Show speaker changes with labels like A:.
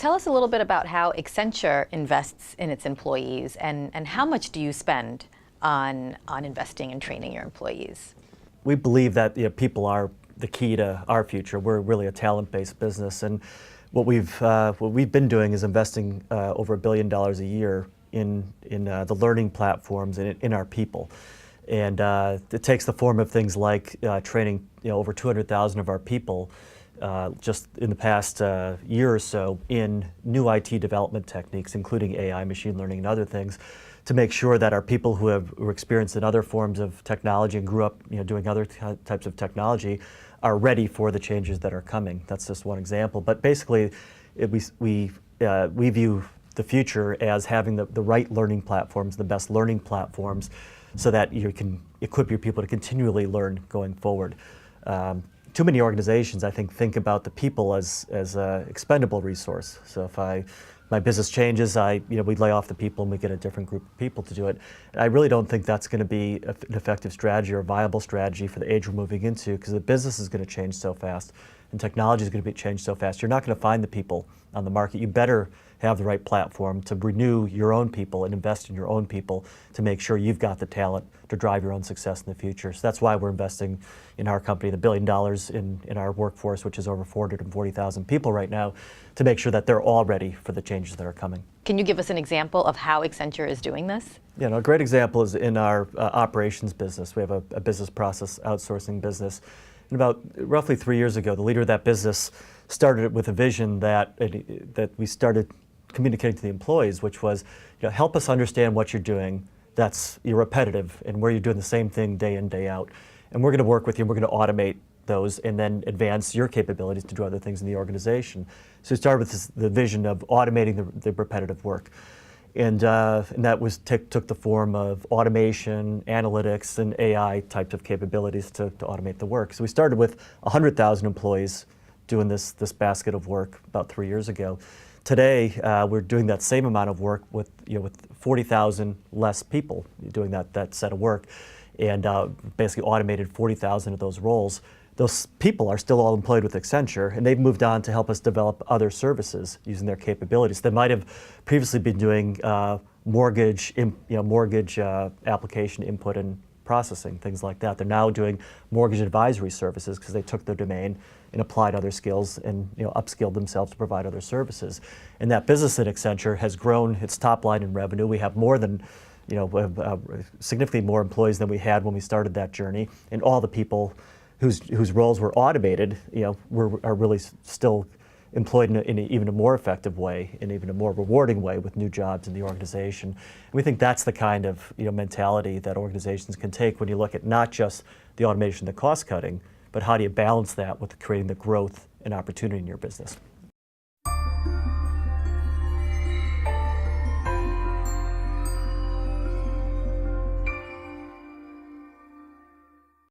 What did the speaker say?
A: tell us a little bit about how Accenture invests in its employees, and how much do you spend on investing and training your employees?
B: We believe that people are the key to our future. We're really a talent-based business, and what we've been doing is investing over $1 billion a year in the learning platforms and in our people. And it takes the form of things like training over 200,000 of our people just in the past year or so in new IT development techniques, including AI, machine learning, and other things, to make sure that our people who were experienced in other forms of technology and grew up doing other types of technology are ready for the changes that are coming. That's just one example. But basically, we view the future as having the right learning platforms, the best learning platforms, so that you can equip your people to continually learn going forward. Too many organizations, I think about the people as an expendable resource. So if my business changes, we lay off the people and we get a different group of people to do it. And I really don't think that's going to be an effective strategy or a viable strategy for the age we're moving into, because the business is going to change so fast and technology is going to be changed so fast. You're not going to find the people on the market. You better have the right platform to renew your own people and invest in your own people to make sure you've got the talent to drive your own success in the future. So that's why we're investing in our company, the $1 billion in our workforce, which is over 440,000 people right now, to make sure that they're all ready for the changes that are coming.
A: Can you give us an example of how Accenture is doing this?
B: Yeah, a great example is in our operations business. We have a business process outsourcing business. And about roughly 3 years ago, the leader of that business started it with a vision that we started communicating to the employees, which was, help us understand what you're doing that's repetitive and where you're doing the same thing day in, day out. And we're going to work with you, and we're going to automate those and then advance your capabilities to do other things in the organization. So we started with the vision of automating the repetitive work. And that took the form of automation, analytics, and AI types of capabilities to automate the work. So we started with 100,000 employees doing this basket of work about 3 years ago. Today, we're doing that same amount of work with 40,000 less people doing that set of work, and basically automated 40,000 of those roles. Those people are still all employed with Accenture, and they've moved on to help us develop other services using their capabilities. They might have previously been doing mortgage application input and processing, things like that. They're now doing mortgage advisory services because they took their domain and applied other skills and upskilled themselves to provide other services. And that business at Accenture has grown its top line in revenue. We have more than, significantly more employees than we had when we started that journey, and all the people whose roles were automated, are really still employed in even a more effective way, in even a more rewarding way, with new jobs in the organization. And we think that's the kind of mentality that organizations can take when you look at not just the automation, the cost cutting, but how do you balance that with creating the growth and opportunity in your business.